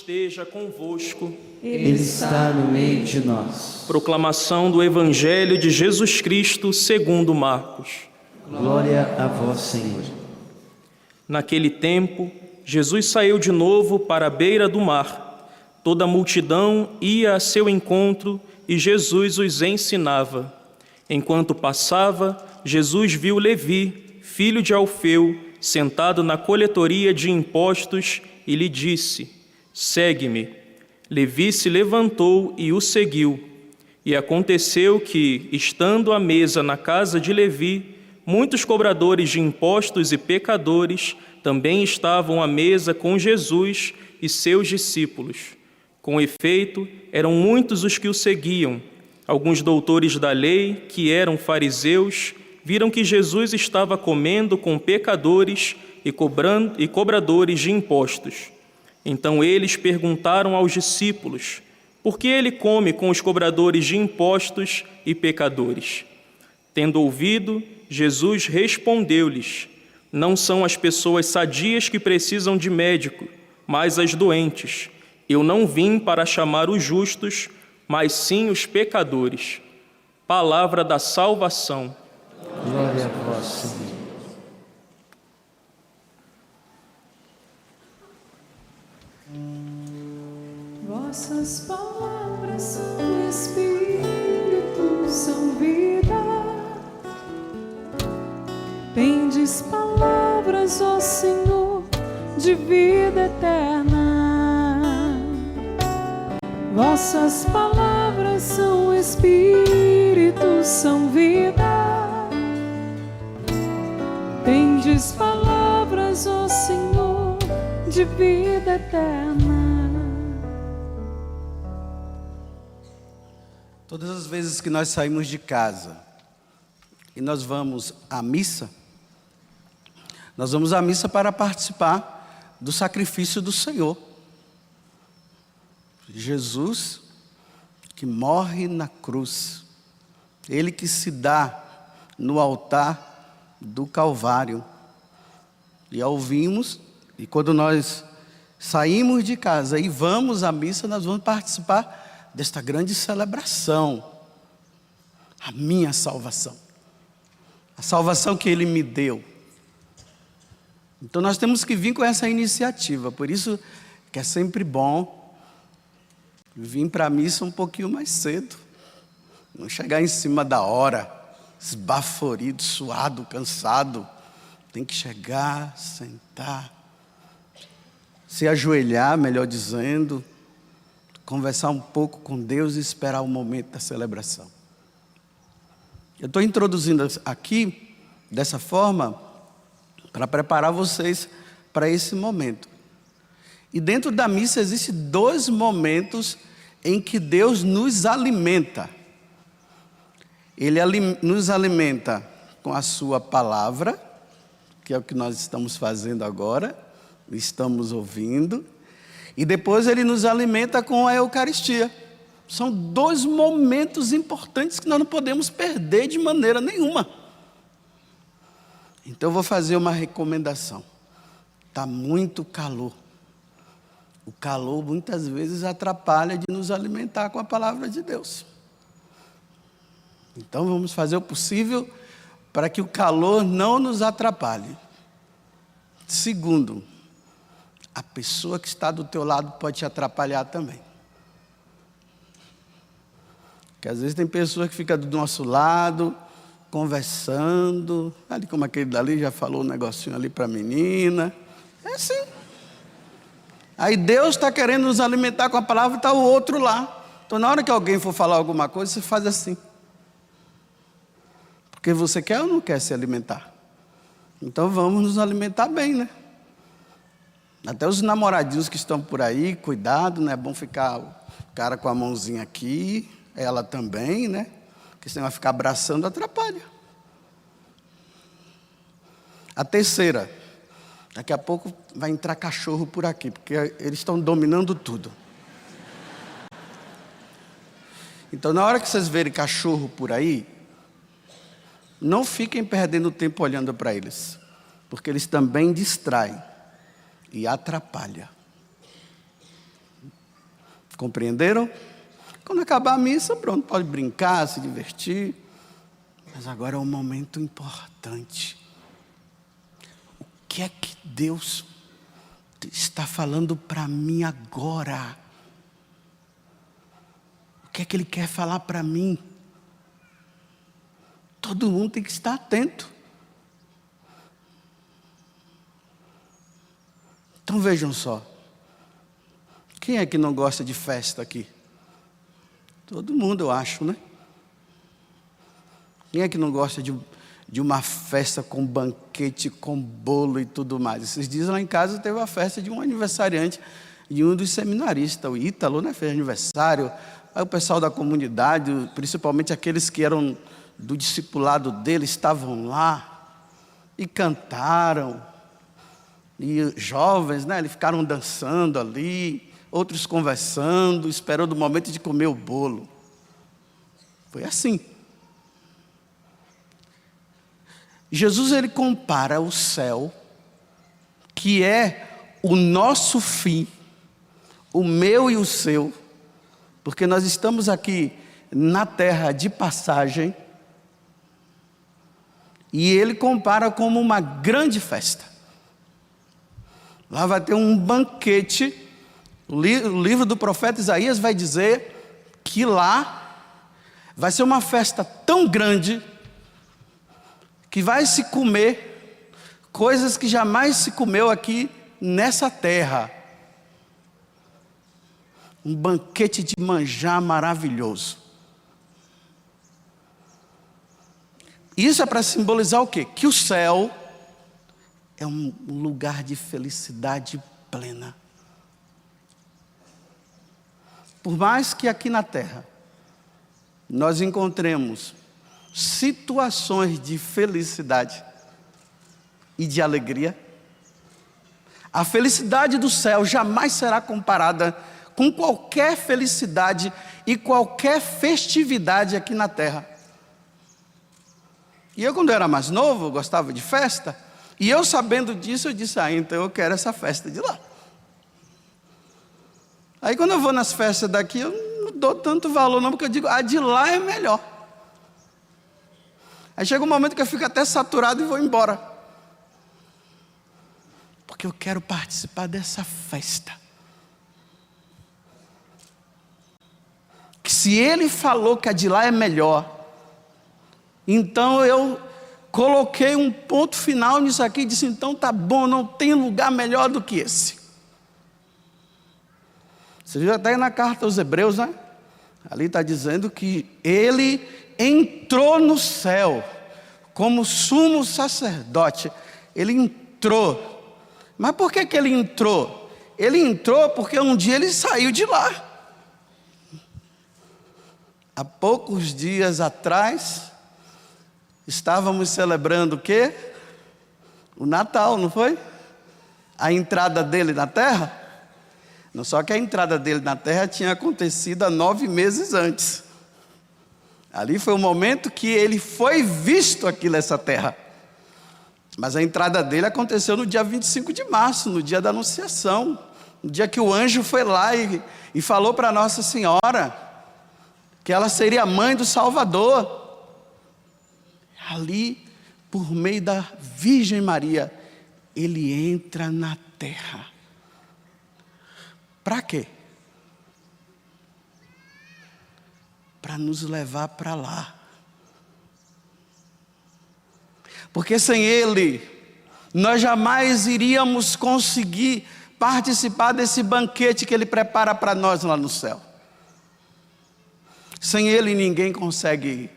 esteja convosco. Ele está no meio de nós. Proclamação do Evangelho de Jesus Cristo segundo Marcos. Glória a vós, Senhor. Naquele tempo, Jesus saiu de novo para a beira do mar. Toda a multidão ia a seu encontro e Jesus os ensinava. Enquanto passava, Jesus viu Levi, filho de Alfeu, sentado na coletoria de impostos e lhe disse: segue-me. Levi se levantou e o seguiu. E aconteceu que, estando à mesa na casa de Levi, muitos cobradores de impostos e pecadores também estavam à mesa com Jesus e seus discípulos. Com efeito, eram muitos os que o seguiam. Alguns doutores da lei, que eram fariseus, viram que Jesus estava comendo com pecadores e cobradores de impostos. Então eles perguntaram aos discípulos: por que ele come com os cobradores de impostos e pecadores? Tendo ouvido, Jesus respondeu-lhes: não são as pessoas sadias que precisam de médico, mas as doentes. Eu não vim para chamar os justos, mas sim os pecadores. Palavra da salvação. Glória a vós, Senhor. Vossas palavras são Espírito, são vida. Tendes palavras, ó Senhor, de vida eterna. Vossas palavras são Espírito, são vida. Tendes palavras, ó Senhor, de vida eterna. Todas as vezes que nós saímos de casa e nós vamos à missa, nós vamos à missa para participar do sacrifício do Senhor. Jesus que morre na cruz, Ele que se dá no altar do Calvário. E ouvimos, e quando nós saímos de casa e vamos à missa, nós vamos participar desta grande celebração, a minha salvação, a salvação que Ele me deu. Então nós temos que vir com essa iniciativa, por isso que é sempre bom vir para a missa um pouquinho mais cedo, não chegar em cima da hora, esbaforido, suado, cansado. Tem que chegar, sentar, se ajoelhar, melhor dizendo, conversar um pouco com Deus e esperar o momento da celebração. Eu estou introduzindo aqui, dessa forma, para preparar vocês para esse momento. E dentro da missa existem 2 momentos em que Deus nos alimenta. Ele nos alimenta com a sua palavra, que é o que nós estamos fazendo agora, estamos ouvindo. E depois Ele nos alimenta com a Eucaristia. São 2 momentos importantes que nós não podemos perder de maneira nenhuma. Então eu vou fazer uma recomendação. Está muito calor. O calor muitas vezes atrapalha de nos alimentar com a palavra de Deus. Então vamos fazer o possível para que o calor não nos atrapalhe. Segundo, a pessoa que está do teu lado pode te atrapalhar também. Porque às vezes tem pessoas que ficam do nosso lado, conversando, ali como aquele dali já falou um negocinho ali para a menina. É assim. Aí Deus está querendo nos alimentar com a palavra, está o outro lá. Então na hora que alguém for falar alguma coisa, você faz assim. Porque você quer ou não quer se alimentar? Então vamos nos alimentar bem, né? Até os namoradinhos que estão por aí, cuidado, não é bom ficar o cara com a mãozinha aqui, ela também, né? Porque senão vai ficar abraçando, atrapalha. A terceira, daqui a pouco vai entrar cachorro por aqui, porque eles estão dominando tudo. Então na hora que vocês verem cachorro por aí, não fiquem perdendo tempo olhando para eles, porque eles também distraem e atrapalham. Compreenderam? Quando acabar a missa, pronto, pode brincar, se divertir. Mas agora é um momento importante. O que é que Deus está falando para mim agora? O que é que Ele quer falar para mim? Todo mundo tem que estar atento. Então vejam só. Quem é que não gosta de festa aqui? Todo mundo, eu acho, né? Quem é que não gosta de uma festa com banquete, com bolo e tudo mais? Esses dias lá em casa teve a festa de um aniversariante de um dos seminaristas, o Ítalo, né? Fez aniversário. Aí o pessoal da comunidade, principalmente aqueles que eram do discipulado dele, estavam lá e cantaram. E jovens, né? Eles ficaram dançando ali, outros conversando, esperando o momento de comer o bolo. Foi assim. Jesus, ele compara o céu, que é o nosso fim, o meu e o seu, porque nós estamos aqui na terra de passagem, e ele compara como uma grande festa. Lá vai ter um banquete. O livro do profeta Isaías vai dizer que lá vai ser uma festa tão grande que vai se comer coisas que jamais se comeu aqui nessa terra. Um banquete de manjar maravilhoso. Isso é para simbolizar o quê? Que o céu é um lugar de felicidade plena. Por mais que aqui na terra nós encontremos situações de felicidade e de alegria, a felicidade do céu jamais será comparada com qualquer felicidade e qualquer festividade aqui na terra. E eu, quando eu era mais novo, eu gostava de festa, e eu, sabendo disso, eu disse, então eu quero essa festa de lá. Aí quando eu vou nas festas daqui, eu não dou tanto valor não, porque eu digo, a de lá é melhor. Aí chega um momento que eu fico até saturado e vou embora. Porque eu quero participar dessa festa. Que se ele falou que a de lá é melhor, então eu coloquei um ponto final nisso aqui e disse, então tá bom, não tem lugar melhor do que esse. Você viu até na carta aos Hebreus, né? Ali está dizendo que ele entrou no céu como sumo sacerdote. Ele entrou. Mas por que ele entrou? Ele entrou porque um dia ele saiu de lá. Há poucos dias atrás, estávamos celebrando o quê? O Natal, não foi? A entrada dele na terra. Não só que a entrada dele na terra tinha acontecido há 9 meses antes. Ali foi o momento que ele foi visto aqui nessa terra. Mas a entrada dele aconteceu no dia 25 de março, no dia da Anunciação. No dia que o anjo foi lá e falou para Nossa Senhora que ela seria a mãe do Salvador. Ali, por meio da Virgem Maria, ele entra na terra. Para quê? Para nos levar para lá. Porque sem ele, nós jamais iríamos conseguir participar desse banquete que ele prepara para nós lá no céu. Sem ele ninguém consegue ir.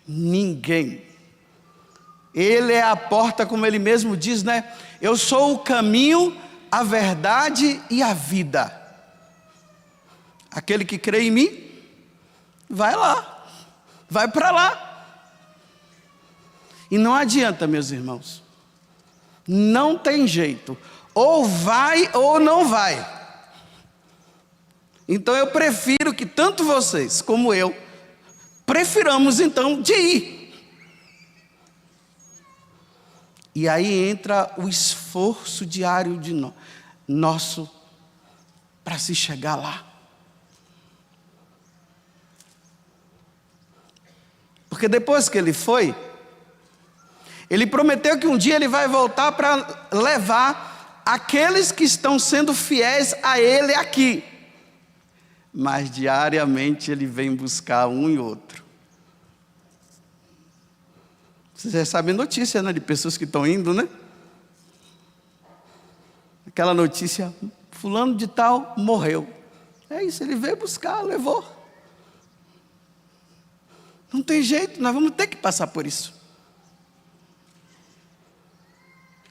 Ninguém. Ele é a porta, como ele mesmo diz, né? Eu sou o caminho, a verdade e a vida. Aquele que crê em mim, vai lá, vai para lá. E não adianta, meus irmãos, não tem jeito, ou vai ou não vai. Então eu prefiro que tanto vocês como eu, prefiramos então de ir. E aí entra o esforço diário de nosso para se chegar lá. Porque depois que ele foi, ele prometeu que um dia ele vai voltar para levar aqueles que estão sendo fiéis a ele aqui. Mas diariamente ele vem buscar um e outro. Vocês já sabem notícia, né? De pessoas que estão indo, né? Aquela notícia, fulano de tal morreu. É isso, ele veio buscar, levou. Não tem jeito, nós vamos ter que passar por isso.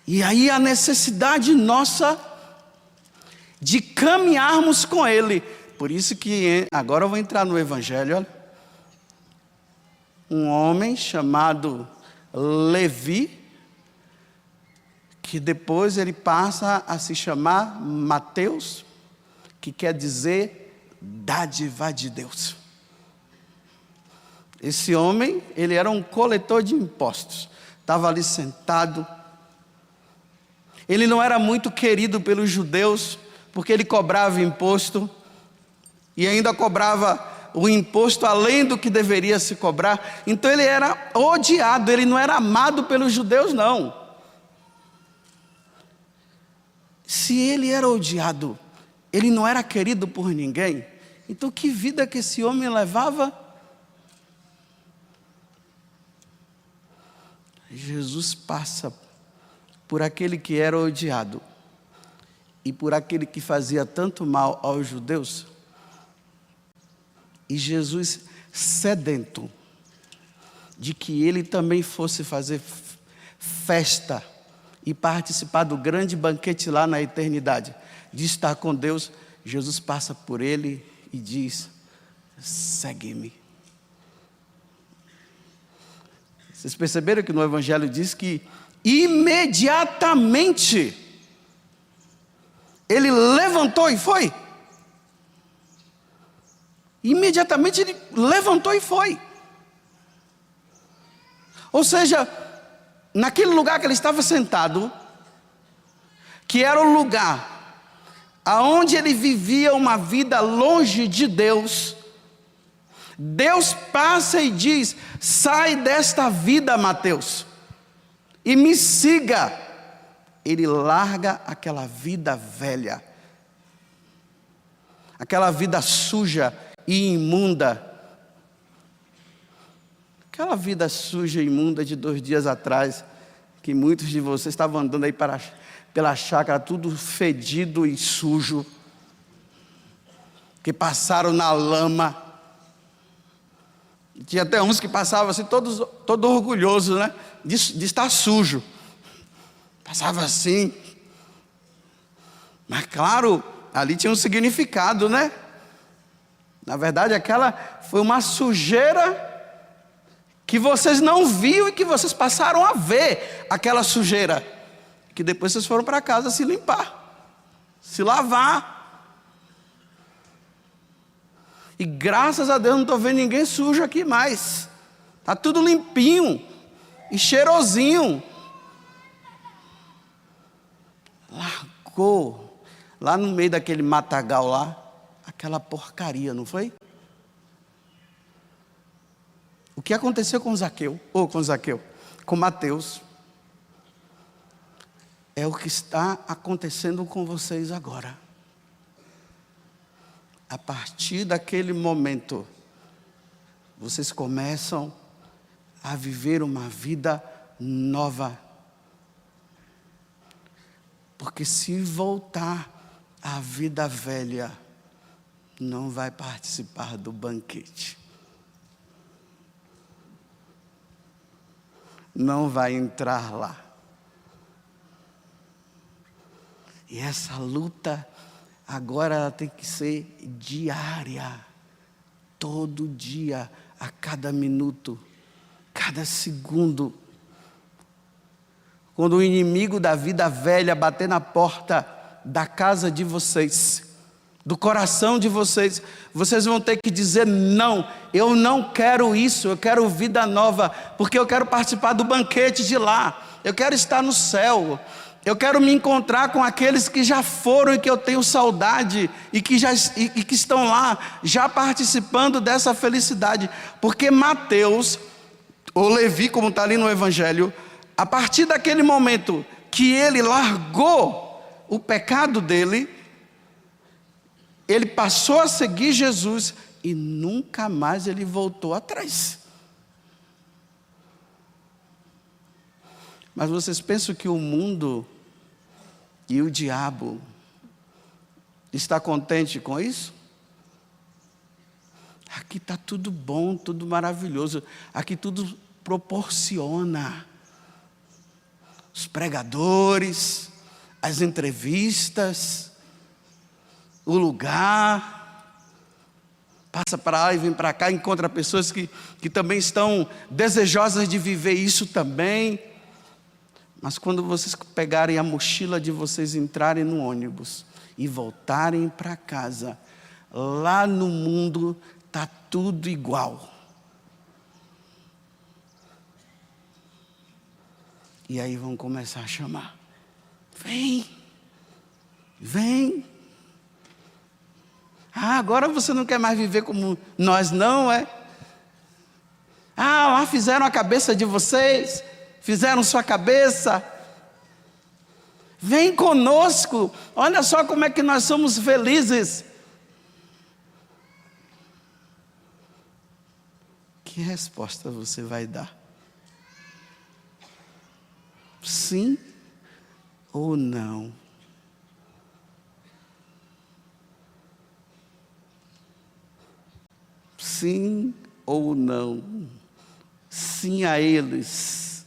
E aí a necessidade nossa de caminharmos com ele. Por isso que agora eu vou entrar no Evangelho. Olha. Um homem chamado Levi, que depois ele passa a se chamar Mateus, que quer dizer dádiva de Deus. Esse homem, ele era um coletor de impostos, estava ali sentado. Ele não era muito querido pelos judeus, porque ele cobrava imposto, e ainda cobrava o imposto além do que deveria se cobrar. Então ele era odiado, ele não era amado pelos judeus, não. Se ele era odiado, ele não era querido por ninguém, então que vida que esse homem levava? Jesus passa por aquele que era odiado e por aquele que fazia tanto mal aos judeus. E Jesus, sedento de que ele também fosse fazer festa e participar do grande banquete lá na eternidade, de estar com Deus, Jesus passa por ele e diz: segue-me. Vocês perceberam que no Evangelho diz que imediatamente ele levantou e foi? Imediatamente ele levantou e foi. Ou seja, naquele lugar que ele estava sentado, que era o lugar aonde ele vivia uma vida longe de Deus, Deus passa e diz: sai desta vida, Mateus, e me siga. Ele larga aquela vida velha, aquela vida suja e imunda, aquela vida suja e imunda de 2 dias atrás, que muitos de vocês estavam andando aí pela chácara, tudo fedido e sujo, que passaram na lama. Tinha até uns que passavam assim, todo orgulhoso, né? De estar sujo. Passava assim. Mas claro, ali tinha um significado, né? Na verdade, aquela foi uma sujeira que vocês não viram e que vocês passaram a ver aquela sujeira. Que depois vocês foram para casa se limpar, se lavar. E graças a Deus não estou vendo ninguém sujo aqui mais. Está tudo limpinho e cheirosinho. Largou lá no meio daquele matagal lá, aquela porcaria, não foi? O que aconteceu com Zaqueu, com Mateus, é o que está acontecendo com vocês agora. A partir daquele momento, vocês começam a viver uma vida nova. Porque se voltar à vida velha, não vai participar do banquete. Não vai entrar lá. E essa luta agora ela tem que ser diária, todo dia, a cada minuto, cada segundo. Quando o inimigo da vida velha bater na porta da casa de vocês, do coração de vocês, vocês vão ter que dizer: não, eu não quero isso, eu quero vida nova, porque eu quero participar do banquete de lá, eu quero estar no céu, eu quero me encontrar com aqueles que já foram e que eu tenho saudade e que estão lá, já participando dessa felicidade. Porque Mateus, ou Levi, como está ali no Evangelho, a partir daquele momento que ele largou o pecado dele, ele passou a seguir Jesus e nunca mais ele voltou atrás. Mas vocês pensam que o mundo e o diabo está contente com isso? Aqui está tudo bom, tudo maravilhoso. Aqui tudo proporciona. Os pregadores, as entrevistas, o lugar. Passa para lá e vem para cá, encontra pessoas que também estão desejosas de viver isso também. Mas quando vocês pegarem a mochila de vocês, entrarem no ônibus e voltarem para casa, lá no mundo está tudo igual. E aí vão começar a chamar. Vem, vem. Ah, agora você não quer mais viver como nós, não é? Ah, lá fizeram a cabeça de vocês, fizeram sua cabeça. Vem conosco, olha só como é que nós somos felizes. Que resposta você vai dar? Sim ou não? Sim ou não? Sim a eles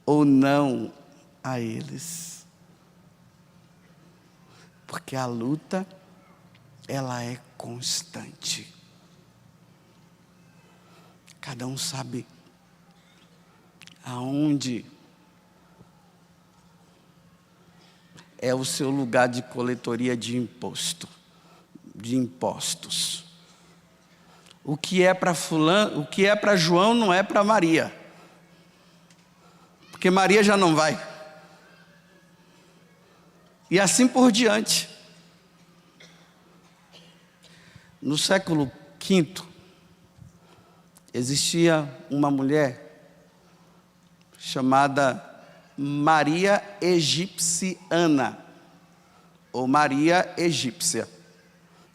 ou não a eles? Porque a luta, ela é constante. Cada um sabe aonde é o seu lugar de coletoria de impostos. O que é para fulano, o que é para João não é para Maria. Porque Maria já não vai. E assim por diante. No século V, existia uma mulher chamada Maria Egipciana, ou Maria Egípcia.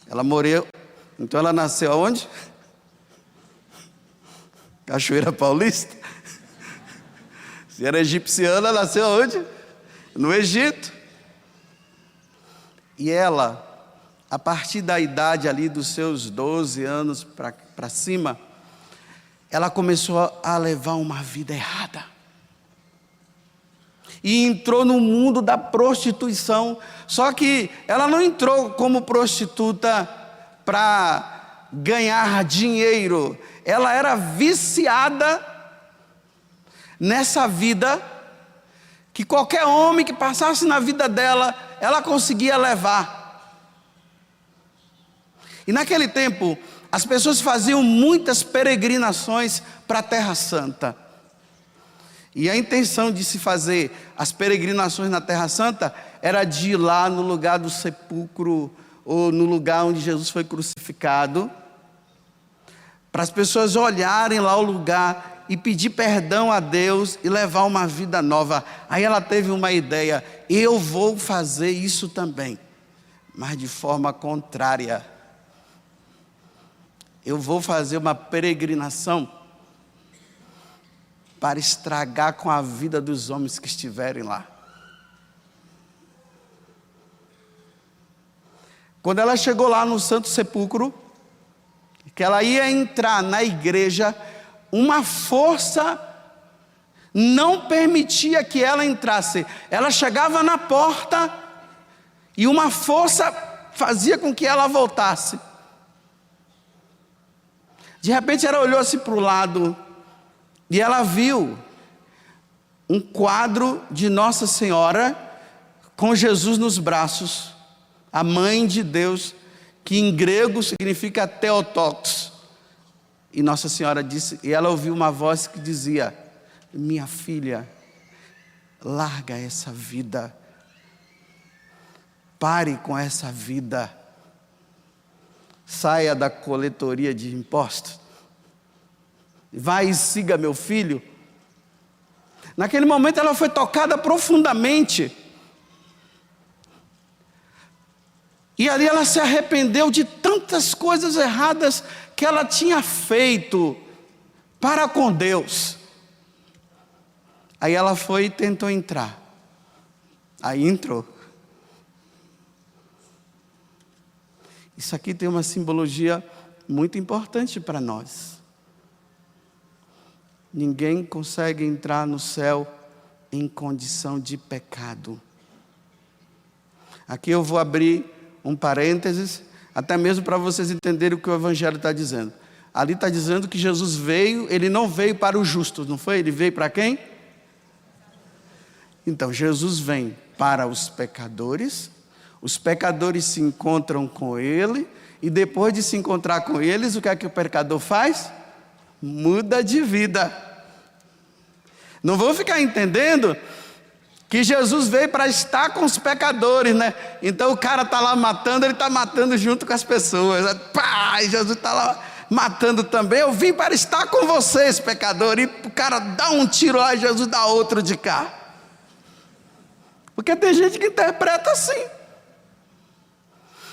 Ela morreu, então ela nasceu aonde? Cachoeira Paulista. Se era egipciana, ela nasceu aonde? No Egito. E ela, a partir da idade ali dos seus 12 anos para cima, ela começou a levar uma vida errada. E entrou no mundo da prostituição. Só que ela não entrou como prostituta para ganhar dinheiro. Ela era viciada nessa vida que qualquer homem que passasse na vida dela, ela conseguia levar. E naquele tempo, as pessoas faziam muitas peregrinações para a Terra Santa. E a intenção de se fazer as peregrinações na Terra Santa era de ir lá no lugar do sepulcro, ou no lugar onde Jesus foi crucificado, para as pessoas olharem lá o lugar e pedir perdão a Deus e levar uma vida nova. Aí ela teve uma ideia: eu vou fazer isso também, mas de forma contrária. Eu vou fazer uma peregrinação para estragar com a vida dos homens que estiverem lá. Quando ela chegou lá no Santo Sepulcro, que ela ia entrar na igreja, uma força não permitia que ela entrasse. Ela chegava na porta e uma força fazia com que ela voltasse. De repente ela olhou assim para o lado e ela viu um quadro de Nossa Senhora com Jesus nos braços, a mãe de Deus, que em grego significa Theotokos. E Nossa Senhora disse, e ela ouviu uma voz que dizia: minha filha, larga essa vida, pare com essa vida, saia da coletoria de impostos. vai e siga meu filho. Naquele momento ela foi tocada profundamente. E ali ela se arrependeu de tantas coisas erradas que ela tinha feito para com Deus. Aí ela foi e tentou entrar. Aí entrou. Isso aqui tem uma simbologia muito importante para nós. Ninguém consegue entrar no céu em condição de pecado. Aqui eu vou abrir um parênteses, até mesmo para vocês entenderem o que o Evangelho está dizendo. Ali está dizendo que Jesus veio, ele não veio para os justos, não foi? Ele veio para quem? Então, Jesus vem para os pecadores se encontram com ele, e depois de se encontrar com eles, o que é que o pecador faz? Muda de vida. Não vão ficar entendendo que Jesus veio para estar com os pecadores, né? Então o cara está lá matando, ele está matando junto com as pessoas. Pá, Jesus está lá matando também. Eu vim para estar com vocês, pecadores. E o cara dá um tiro lá e Jesus dá outro de cá. Porque tem gente que interpreta assim.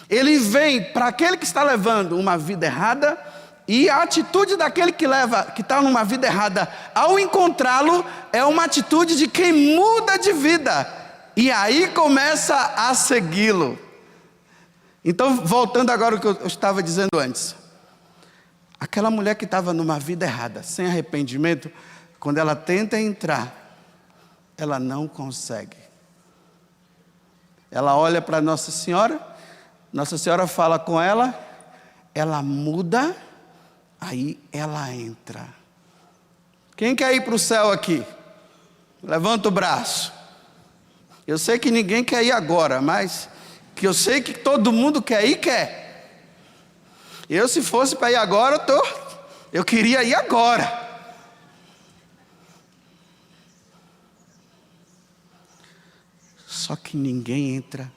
Ele vem para aquele que está levando uma vida errada, e a atitude daquele que está numa vida errada, ao encontrá-lo, é uma atitude de quem muda de vida, e aí começa a segui-lo. Então, voltando agora ao que eu estava dizendo antes, aquela mulher que estava numa vida errada, sem arrependimento, quando ela tenta entrar, ela não consegue. Ela olha para Nossa Senhora fala com ela, ela muda, aí ela entra. Quem quer ir para o céu aqui? Levanta o braço. Eu sei que ninguém quer ir agora, mas que eu sei que todo mundo quer ir, quer. Eu, se fosse para ir agora, eu queria ir agora. Só que ninguém entra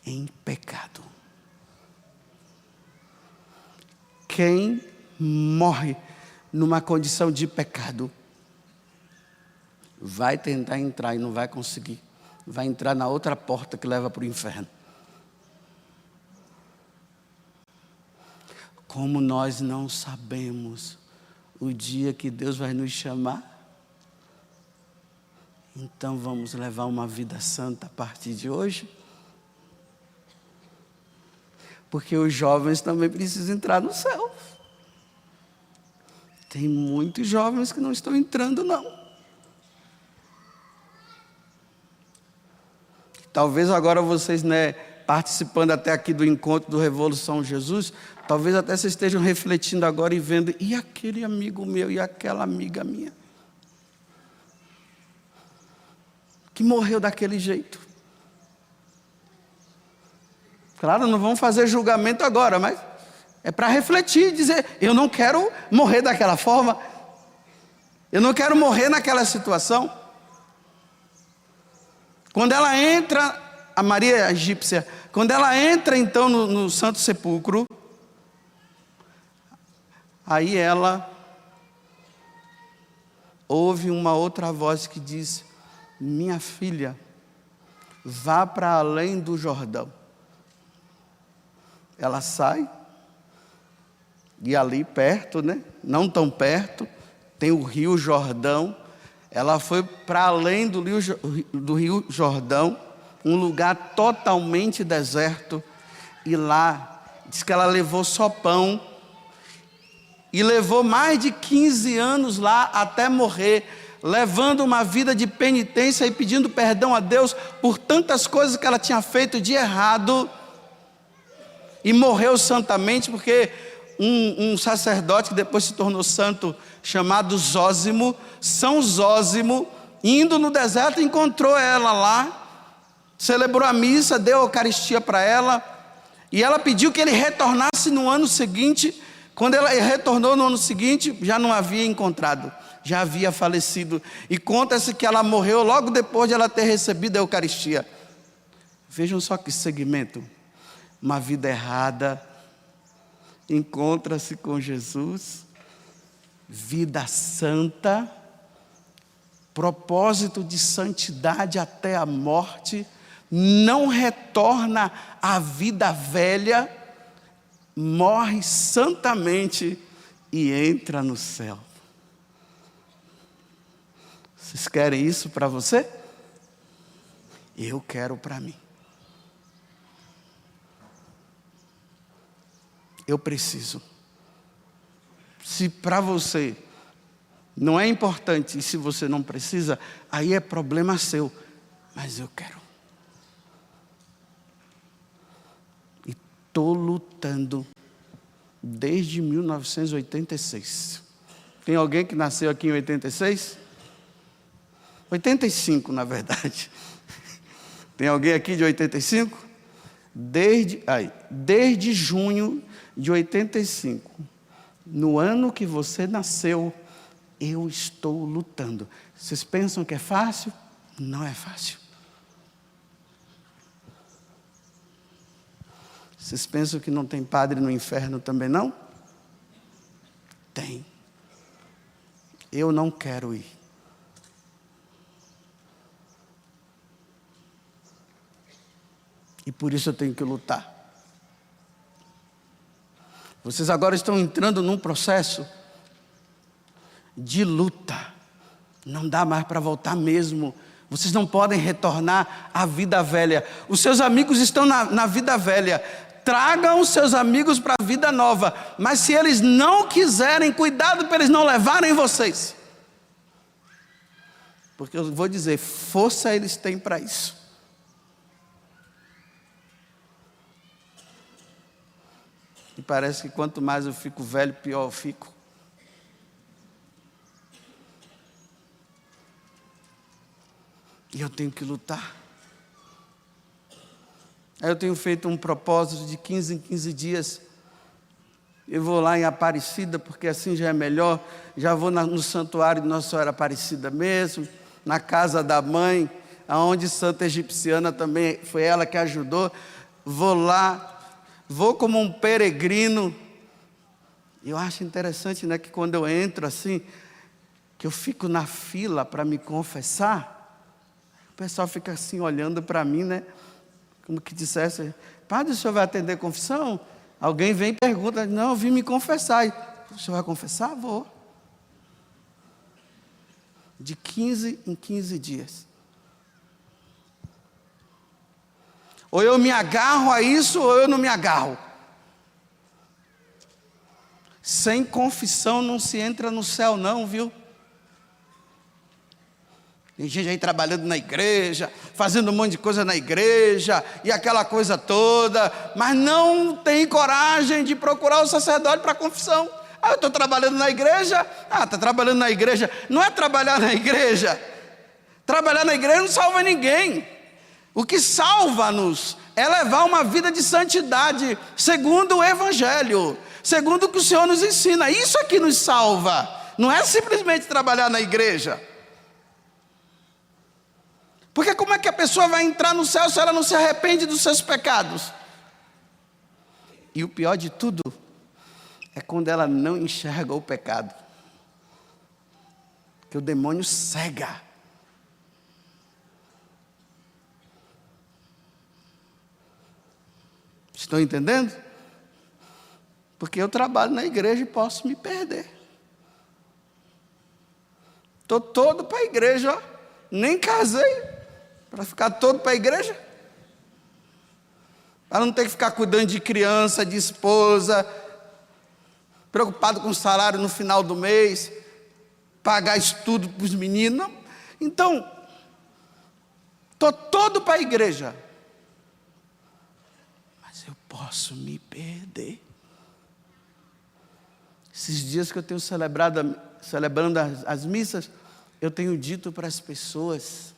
em pecado. Quem morre numa condição de pecado vai tentar entrar e não vai conseguir. Vai entrar na outra porta que leva para o inferno. Como nós não sabemos o dia que Deus vai nos chamar, então vamos levar uma vida santa a partir de hoje. Porque os jovens também precisam entrar no céu. Tem muitos jovens que não estão entrando, não. Talvez agora vocês, participando até aqui do encontro do Revolução Jesus, talvez até vocês estejam refletindo agora e vendo, e aquele amigo meu, e aquela amiga minha, que morreu daquele jeito. Claro, não vamos fazer julgamento agora, mas é para refletir e dizer, eu não quero morrer daquela forma, eu não quero morrer naquela situação. Quando ela entra, a Maria egípcia, quando ela entra então no Santo Sepulcro, aí ela ouve uma outra voz que diz, minha filha, vá para além do Jordão. Ela sai, e ali perto, não tão perto, tem o Rio Jordão. Ela foi para além do Rio Jordão, um lugar totalmente deserto, e lá, diz que ela levou só pão, e levou mais de 15 anos lá até morrer, levando uma vida de penitência e pedindo perdão a Deus por tantas coisas que ela tinha feito de errado, e morreu santamente, porque um sacerdote que depois se tornou santo, chamado Zósimo, São Zósimo, indo no deserto, encontrou ela lá, celebrou a missa, deu a Eucaristia para ela, e ela pediu que ele retornasse no ano seguinte. Quando ela retornou no ano seguinte, já não havia encontrado, já havia falecido, e conta-se que ela morreu logo depois de ela ter recebido a Eucaristia. Vejam só que segmento. Uma vida errada, encontra-se com Jesus, vida santa, propósito de santidade até a morte, não retorna à vida velha, morre santamente e entra no céu. Vocês querem isso para você? Eu quero para mim. Eu preciso. Se para você não é importante e se você não precisa, aí é problema seu. Mas eu quero. E estou lutando desde 1986. Tem alguém que nasceu aqui em 86? 85, na verdade. Tem alguém aqui de 85? Desde junho de 85, no ano que você nasceu, eu estou lutando. Vocês pensam que é fácil? Não é fácil. Vocês pensam que não tem padre no inferno também não? Tem. Eu não quero ir. E por isso eu tenho que lutar. Vocês agora estão entrando num processo de luta. Não dá mais para voltar mesmo. Vocês não podem retornar à vida velha. Os seus amigos estão na vida velha. Tragam os seus amigos para a vida nova. Mas se eles não quiserem, cuidado para eles não levarem vocês. Porque eu vou dizer, força eles têm para isso. E parece que quanto mais eu fico velho, pior eu fico. E eu tenho que lutar. Aí eu tenho feito um propósito de 15 em 15 dias. Eu vou lá em Aparecida, porque assim já é melhor. Já vou no santuário de Nossa Senhora Aparecida mesmo. Na casa da mãe, aonde Santa Egipciana também foi ela que ajudou. Vou lá. Vou como um peregrino. Eu acho interessante, né, que quando eu entro assim, que eu fico na fila para me confessar, o pessoal fica assim olhando para mim, né, como que dissesse, padre, o senhor vai atender a confissão? Alguém vem e pergunta, não, eu vim me confessar. O senhor vai confessar? Vou. De 15 em 15 dias. Ou eu me agarro a isso, ou eu não me agarro. Sem confissão não se entra no céu não, viu? Tem gente aí trabalhando na igreja, fazendo um monte de coisa na igreja, e aquela coisa toda, mas não tem coragem de procurar o sacerdote para a confissão. Ah, eu estou trabalhando na igreja. Ah, está trabalhando na igreja. Não é trabalhar na igreja. Trabalhar na igreja não salva ninguém. O que salva-nos é levar uma vida de santidade, segundo o Evangelho, segundo o que o Senhor nos ensina. Isso é que nos salva, não é simplesmente trabalhar na igreja. Porque como é que a pessoa vai entrar no céu se ela não se arrepende dos seus pecados? E o pior de tudo é quando ela não enxerga o pecado, que o demônio cega. Estão entendendo? Porque eu trabalho na igreja e posso me perder. Estou todo para a igreja, ó. Nem casei para ficar todo para a igreja. Para não ter que ficar cuidando de criança, de esposa, preocupado com o salário no final do mês, pagar estudo para os meninos. Então, estou todo para a igreja. Posso me perder. Esses dias que eu tenho celebrando as missas, eu tenho dito para as pessoas,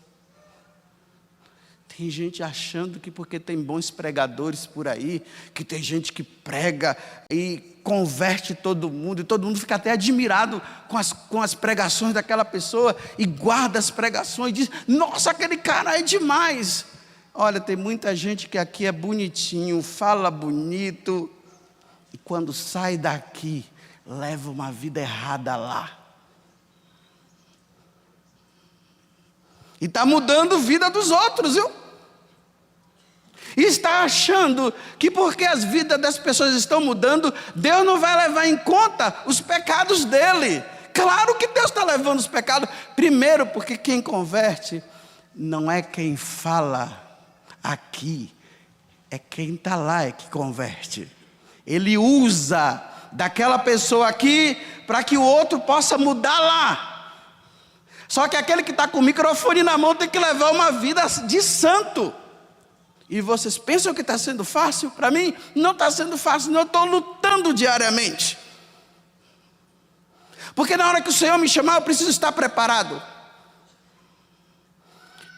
tem gente achando que porque tem bons pregadores por aí, que tem gente que prega e converte todo mundo, e todo mundo fica até admirado com as pregações daquela pessoa, e guarda as pregações e diz, nossa, aquele cara é demais. Olha, tem muita gente que aqui é bonitinho, fala bonito, e quando sai daqui, leva uma vida errada lá. E está mudando a vida dos outros, viu? E está achando que porque as vidas das pessoas estão mudando, Deus não vai levar em conta os pecados dele. Claro que Deus está levando os pecados. Primeiro, porque quem converte não é quem fala aqui, é quem está lá é que converte. Ele usa daquela pessoa aqui para que o outro possa mudar lá. Só que aquele que está com o microfone na mão tem que levar uma vida de santo. E vocês pensam que está sendo fácil? Para mim, não está sendo fácil, não. Eu estou lutando diariamente. Porque na hora que o Senhor me chamar, eu preciso estar preparado.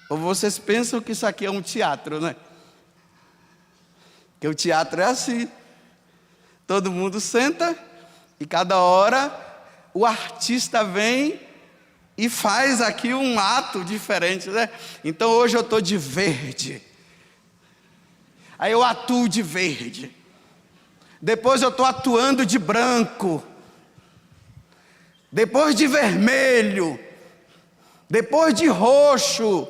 Ou vocês pensam que isso aqui é um teatro, né? Que o teatro é assim. Todo mundo senta e cada hora o artista vem e faz aqui um ato diferente, né? Então hoje eu estou de verde. Aí eu atuo de verde. Depois eu estou atuando de branco. Depois de vermelho. Depois de roxo.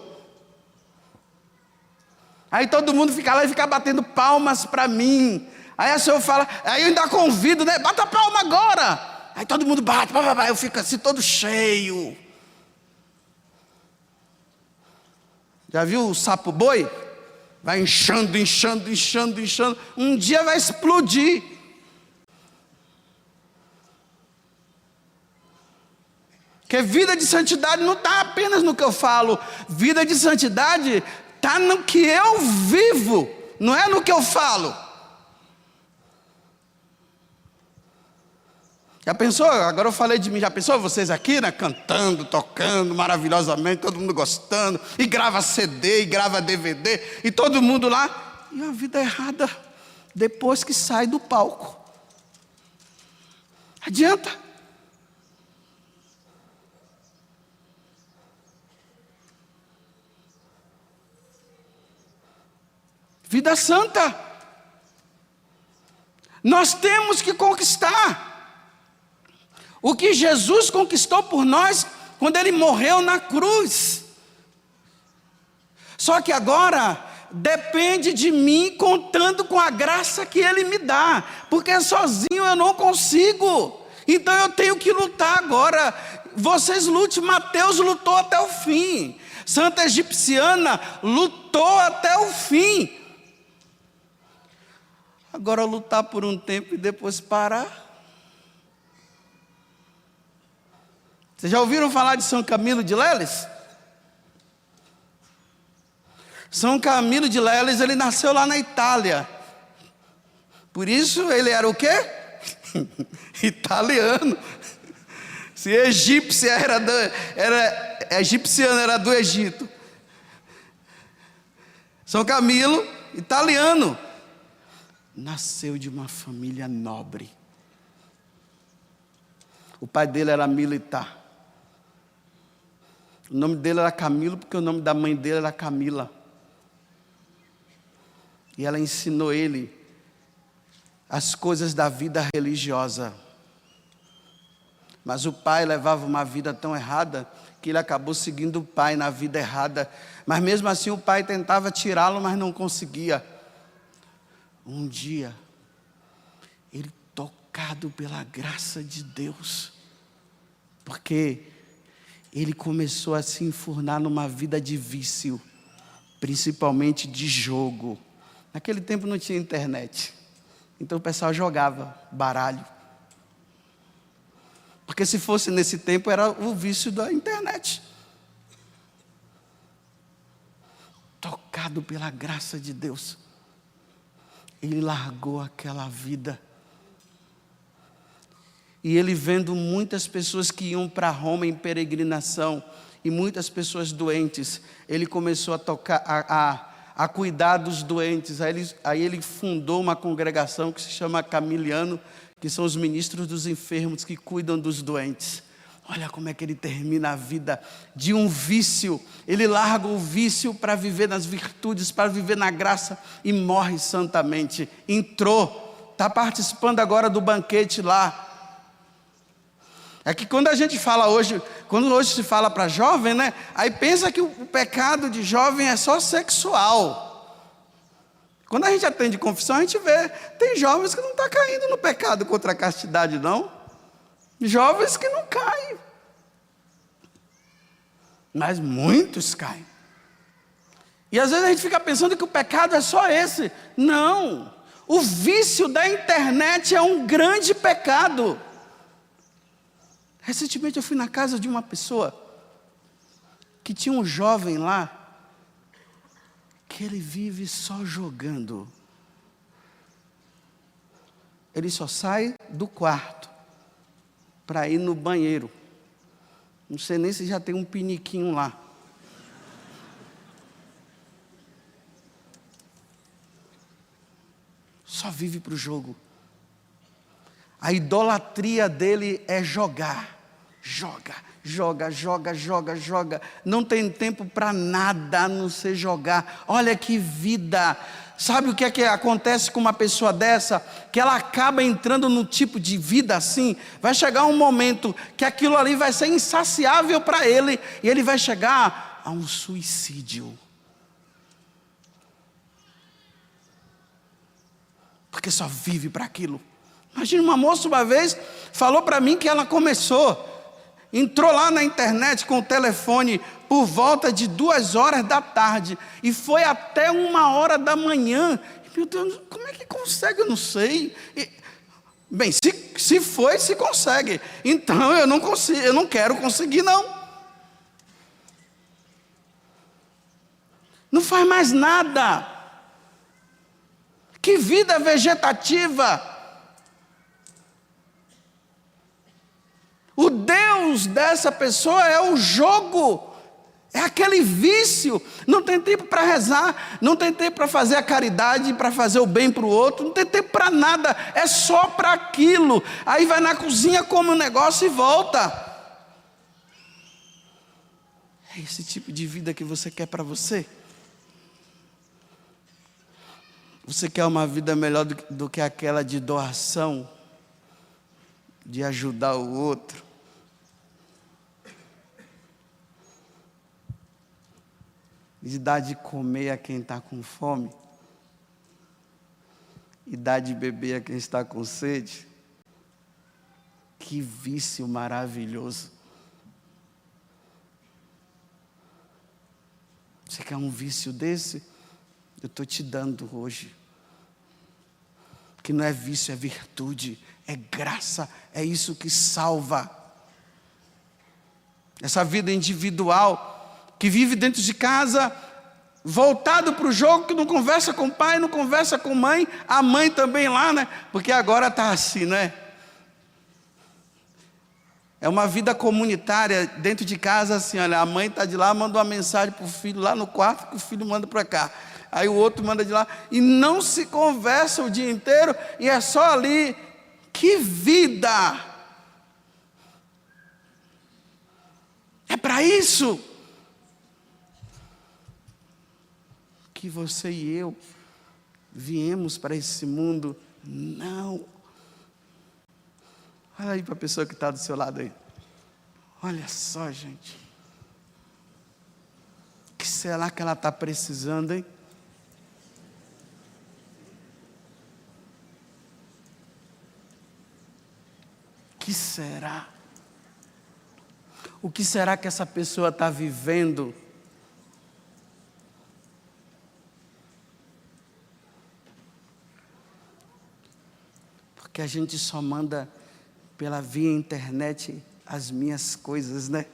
Aí todo mundo fica lá e fica batendo palmas para mim. Aí a senhora fala, aí eu ainda convido, né? Bata a palma agora. Aí todo mundo bate, eu fico assim todo cheio. Já viu o sapo boi? Vai inchando. Um dia vai explodir. Porque vida de santidade não está apenas no que eu falo. Vida de santidade está no que eu vivo, não é no que eu falo. Já pensou? Agora eu falei de mim. Já pensou vocês aqui, né? Cantando, tocando maravilhosamente, todo mundo gostando. E grava CD, e grava DVD. E todo mundo lá. E a vida errada depois que sai do palco. Adianta? Vida santa. Nós temos que conquistar o que Jesus conquistou por nós quando Ele morreu na cruz. Só que agora depende de mim contando com a graça que Ele me dá. Porque sozinho eu não consigo. Então eu tenho que lutar agora. Vocês lutem. Mateus lutou até o fim. Santa Egipciana lutou até o fim. Agora lutar por um tempo e depois parar. Vocês já ouviram falar de São Camilo de Leles? São Camilo de Leles, ele nasceu lá na Itália. Por isso ele era o quê? Italiano. Se egípcia egipciano era do Egito. São Camilo, italiano. Nasceu de uma família nobre. O pai dele era militar. O nome dele era Camilo, porque o nome da mãe dele era Camila. E ela ensinou ele as coisas da vida religiosa. Mas o pai levava uma vida tão errada que ele acabou seguindo o pai na vida errada. Mas mesmo assim o pai tentava tirá-lo, mas não conseguia. Um dia, ele tocado pela graça de Deus, porque ele começou a se enfurnar numa vida de vício, principalmente de jogo. Naquele tempo não tinha internet, então o pessoal jogava baralho. Porque se fosse nesse tempo era o vício da internet. Tocado pela graça de Deus, ele largou aquela vida. E ele vendo muitas pessoas que iam para Roma em peregrinação, e muitas pessoas doentes, ele começou a cuidar dos doentes. Aí ele fundou uma congregação que se chama Camiliano, que são os ministros dos enfermos que cuidam dos doentes. Olha como é que ele termina a vida de um vício. Ele larga o vício para viver nas virtudes, para viver na graça, e morre santamente. Entrou, está participando agora do banquete lá. É que quando a gente fala hoje, quando hoje se fala para jovem, né? Aí pensa que o pecado de jovem é só sexual. Quando a gente atende confissão, a gente vê, tem jovens que não estão caindo no pecado contra a castidade, não. Jovens que não caem. Mas muitos caem. E às vezes a gente fica pensando que o pecado é só esse. Não. O vício da internet é um grande pecado. Recentemente eu fui na casa de uma pessoa que tinha um jovem lá, que ele vive só jogando. Ele só sai do quarto para ir no banheiro. Não sei nem se já tem um piniquinho lá. Só vive para o jogo. A idolatria dele é jogar. Joga. Não tem tempo para nada a não ser jogar. Olha que vida. Sabe o que é que acontece com uma pessoa dessa? Que ela acaba entrando num tipo de vida assim. Vai chegar um momento que aquilo ali vai ser insaciável para ele. E ele vai chegar a um suicídio. Porque só vive para aquilo. Imagina, uma moça uma vez falou para mim que ela entrou lá na internet com o telefone por volta de 2h da tarde e foi até 1h da manhã. Meu Deus, como é que consegue? Eu não sei. Bem, se foi, se consegue. Então eu não consigo, eu não quero conseguir, não. Não faz mais nada. Que vida vegetativa. O Deus dessa pessoa é o jogo, é aquele vício. Não tem tempo para rezar, não tem tempo para fazer a caridade, para fazer o bem para o outro, não tem tempo para nada, é só para aquilo. Aí vai na cozinha, come um negócio e volta. É esse tipo de vida que você quer para você? Você quer uma vida melhor do que aquela de doação, de ajudar o outro? De dar de comer a quem está com fome? E dar de beber a quem está com sede? Que vício maravilhoso! Você quer um vício desse? Eu estou te dando hoje. Que não é vício, é virtude, é graça, é isso que salva. Essa vida individual, que vive dentro de casa, voltado para o jogo, que não conversa com o pai, não conversa com mãe, a mãe também lá, né? Porque agora está assim, né? É uma vida comunitária, dentro de casa, assim, olha, a mãe está de lá, manda uma mensagem para o filho lá no quarto, que o filho manda para cá. Aí o outro manda de lá, e não se conversa o dia inteiro, e é só ali. Que vida! É para isso que você e eu viemos para esse mundo? Não. Olha aí para a pessoa que está do seu lado aí. Olha só, gente. O que será que ela está precisando, hein? O que será? O que será que essa pessoa está vivendo? Porque a gente só manda pela via internet as minhas coisas, né?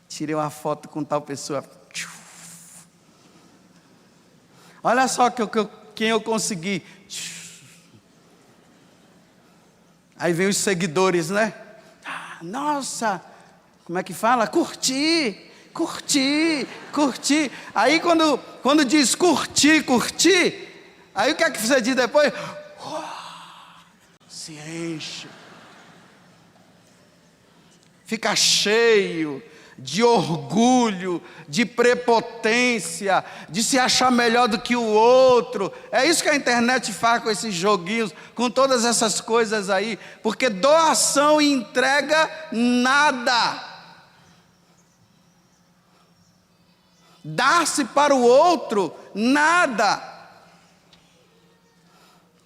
Tirei uma foto com tal pessoa. Olha só quem eu consegui. Aí vem os seguidores, né? Nossa, como é que fala? Curti. Aí quando diz curtir, aí o que é que você diz depois? Se enche. Fica cheio. de orgulho, de prepotência, de se achar melhor do que o outro. É isso que a internet faz com esses joguinhos, com todas essas coisas aí, porque doação e entrega, nada. Dar-se para o outro, nada.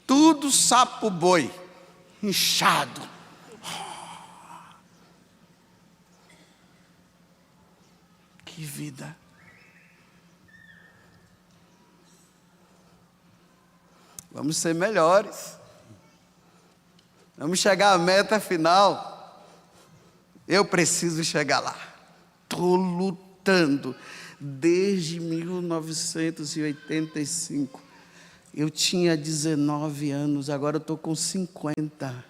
Tudo sapo boi, inchado. Que vida. Vamos ser melhores. Vamos chegar à meta final. Eu preciso chegar lá. Estou lutando. Desde 1985. Eu tinha 19 anos, agora eu estou com 50.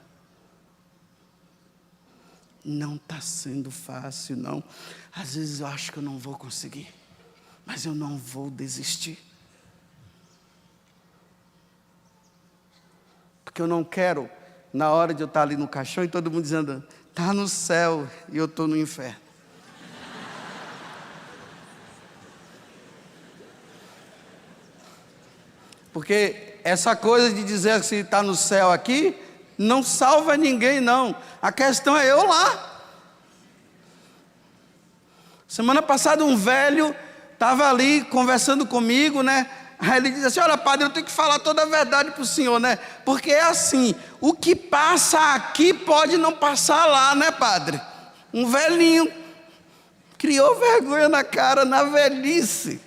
Não está sendo fácil, não. Às vezes eu acho que eu não vou conseguir, mas eu não vou desistir. Porque eu não quero, na hora de eu estar ali no caixão e todo mundo dizendo, está no céu e eu estou no inferno. Porque essa coisa de dizer que se está no céu aqui, não salva ninguém, não. A questão é eu lá. Semana passada um velho estava ali conversando comigo, né? Aí ele disse assim, olha padre, eu tenho que falar toda a verdade para o senhor, né? Porque é assim, o que passa aqui pode não passar lá, né padre? Um velhinho criou vergonha na cara na velhice.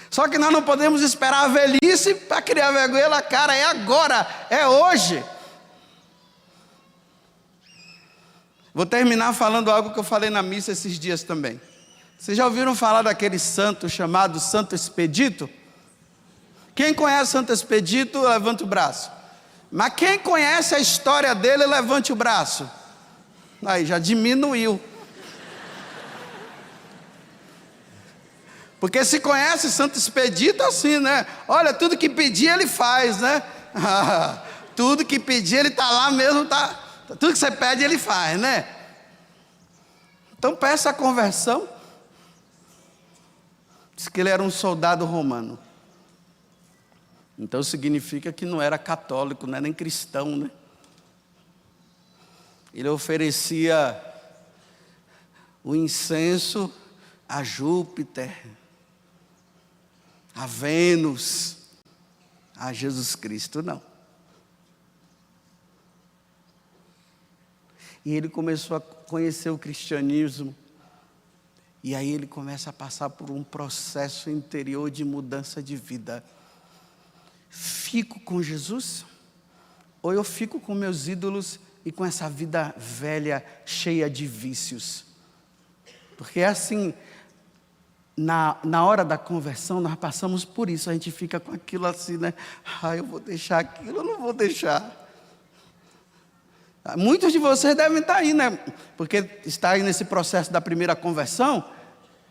Só que nós não podemos esperar a velhice para criar vergonha na cara, é agora, é hoje. Vou terminar falando algo que eu falei na missa esses dias também. Vocês já ouviram falar daquele santo chamado Santo Expedito? Quem conhece Santo Expedito, levante o braço. Mas quem conhece a história dele, levante o braço. Aí, já diminuiu. Porque se conhece Santo Expedito assim, né? Olha, tudo que pedir ele faz, né? Tudo que pedir ele está lá mesmo, tá. Tudo que você pede ele faz, né? Então peça a conversão. Diz que ele era um soldado romano. Então significa que não era católico, não era nem cristão, né? Ele oferecia o incenso a Júpiter, a Vênus, a Jesus Cristo, não. E ele começou a conhecer o cristianismo, e aí ele começa a passar por um processo interior de mudança de vida. Fico com Jesus? Ou eu fico com meus ídolos e com essa vida velha, cheia de vícios? Porque é assim, na hora da conversão, nós passamos por isso, a gente fica com aquilo assim, né? Eu vou deixar aquilo, eu não vou deixar. Muitos de vocês devem estar aí, né? Porque está aí nesse processo da primeira conversão,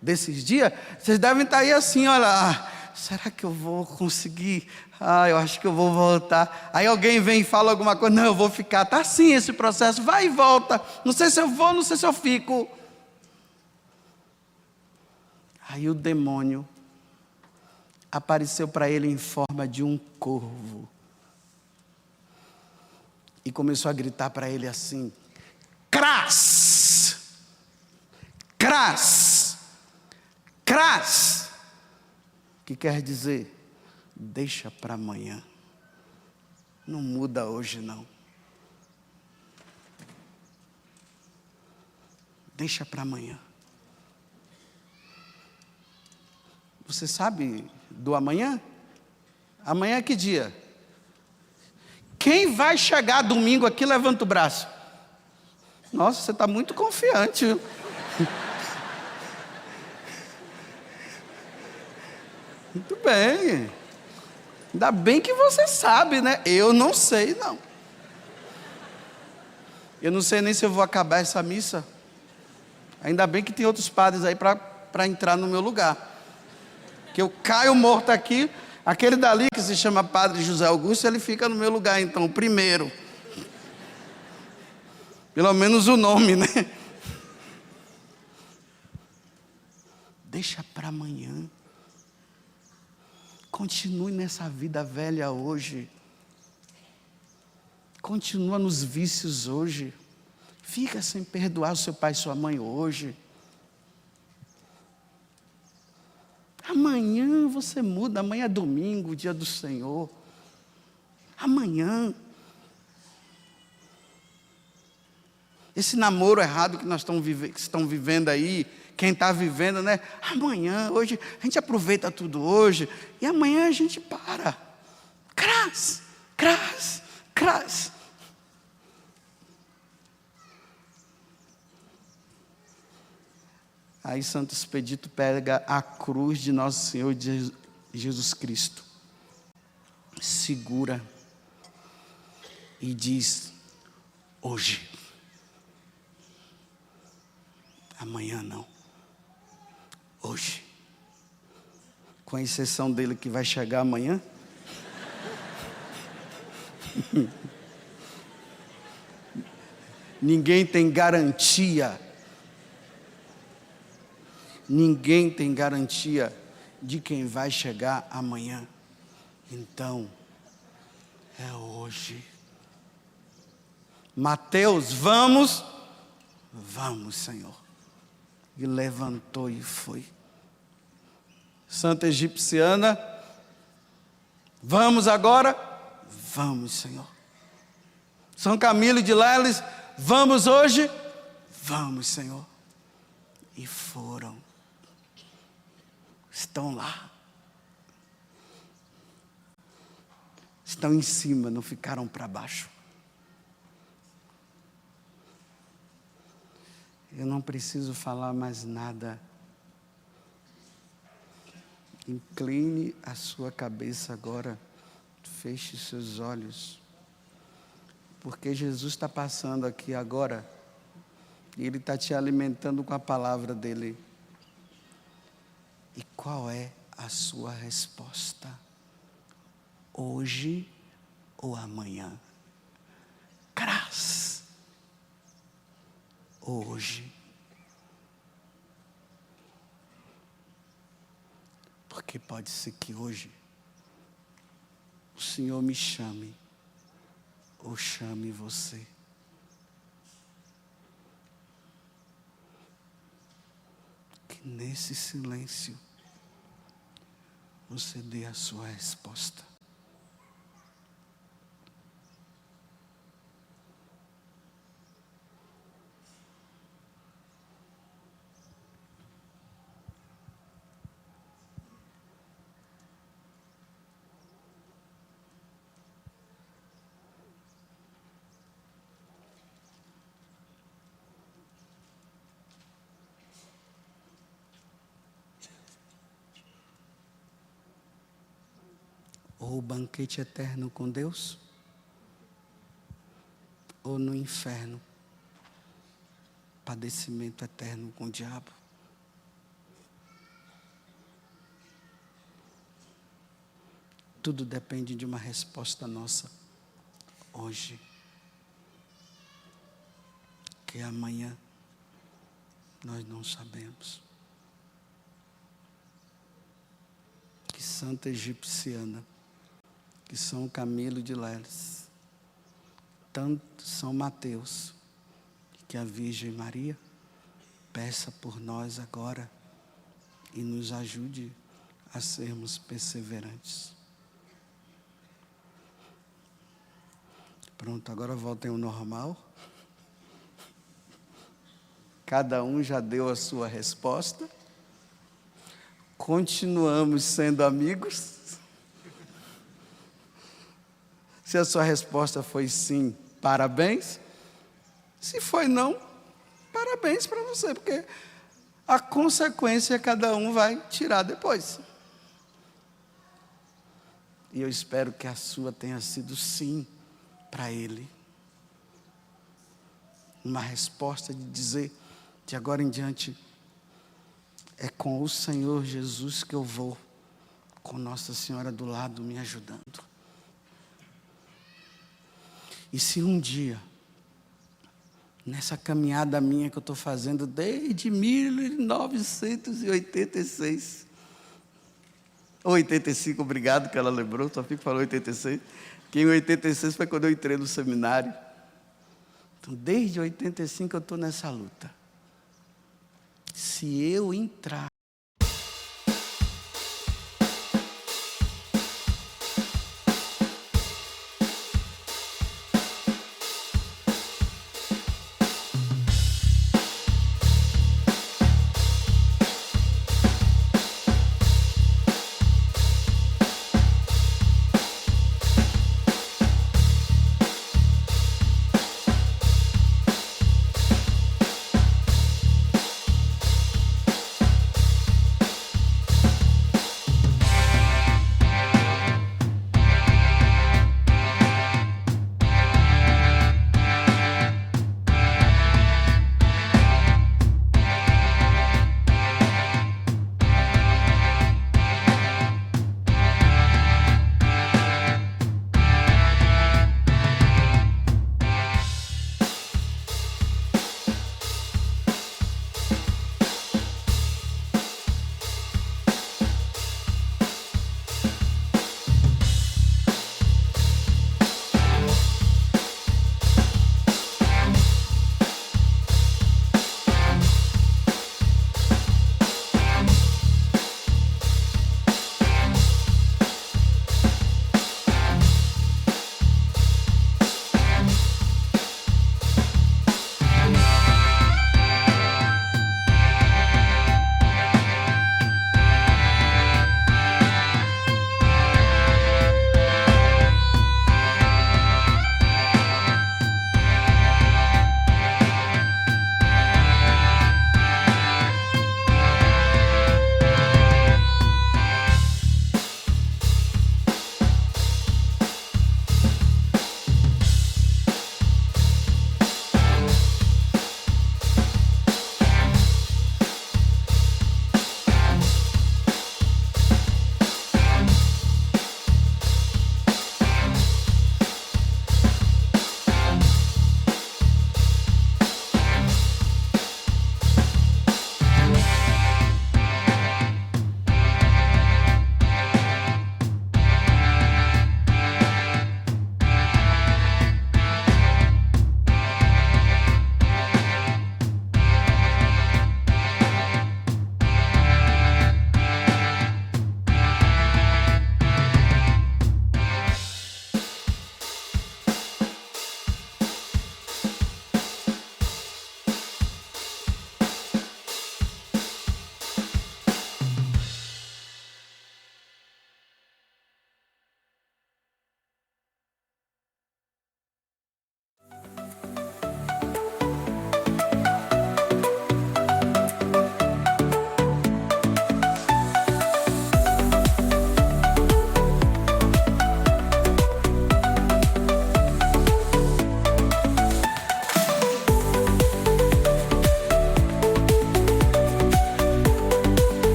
desses dias, vocês devem estar aí assim, olha, será que eu vou conseguir? Eu acho que eu vou voltar. Aí alguém vem e fala alguma coisa, não, eu vou ficar. Está assim esse processo, vai e volta. Não sei se eu vou, não sei se eu fico. Aí o demônio apareceu para ele em forma de um corvo. E começou a gritar para ele assim, cras, cras, cras. Que quer dizer, deixa para amanhã. Não muda hoje não. Deixa para amanhã. Você sabe do amanhã? Amanhã é que dia? Quem vai chegar domingo aqui, levanta o braço. Nossa, você está muito confiante, viu? Muito bem. Ainda bem que você sabe, né? Eu não sei, não. Eu não sei nem se eu vou acabar essa missa. Ainda bem que tem outros padres aí para entrar no meu lugar. Que eu caio morto aqui, aquele dali que se chama Padre José Augusto, ele fica no meu lugar, então, o primeiro. Pelo menos o nome, né? Deixa para amanhã. Continue nessa vida velha hoje. Continua nos vícios hoje. Fica sem perdoar o seu pai e sua mãe hoje. Amanhã você muda. Amanhã é domingo, dia do Senhor. Amanhã. Esse namoro errado que nós estamos vivendo aí, quem está vivendo, né? Amanhã, hoje, a gente aproveita tudo hoje, e amanhã a gente para. Crás. Aí Santo Expedito pega a cruz de Nosso Senhor Jesus Cristo, segura e diz: hoje. Amanhã não. Hoje. Com exceção dele que vai chegar amanhã. Ninguém tem garantia. Ninguém tem garantia de quem vai chegar amanhã. Então, é hoje. Mateus, vamos? Vamos, Senhor. E levantou e foi. Santa Egipciana, vamos agora? Vamos, Senhor. São Camilo de Leles, vamos hoje? Vamos, Senhor. E foram. Estão lá. Estão em cima, não ficaram para baixo. Eu não preciso falar mais nada. Incline a sua cabeça agora. Feche seus olhos. Porque Jesus está passando aqui agora. E Ele está te alimentando com a palavra dEle. E qual é a sua resposta? Hoje ou amanhã? Crás. Hoje. Porque pode ser que hoje o Senhor me chame ou chame você. Que nesse silêncio você dê a sua resposta. Ou o banquete eterno com Deus, ou no inferno, padecimento eterno com o diabo. Tudo depende de uma resposta nossa hoje. Que amanhã nós não sabemos. Que Santa Egipciana, que São Camilo de Leles, tanto São Mateus, que a Virgem Maria peça por nós agora e nos ajude a sermos perseverantes. Pronto, agora voltem ao normal. Cada um já deu a sua resposta. Continuamos sendo amigos. Se a sua resposta foi sim, parabéns. Se foi não, parabéns para você, porque a consequência cada um vai tirar depois. E eu espero que a sua tenha sido sim para Ele. Uma resposta de dizer, de agora em diante, é com o Senhor Jesus que eu vou, com Nossa Senhora do lado me ajudando. E se um dia nessa caminhada minha que eu estou fazendo desde 1986. 85, obrigado que ela lembrou, só fico falando 86. Que em 86 foi quando eu entrei no seminário. Então, desde 85 eu estou nessa luta. Se eu entrar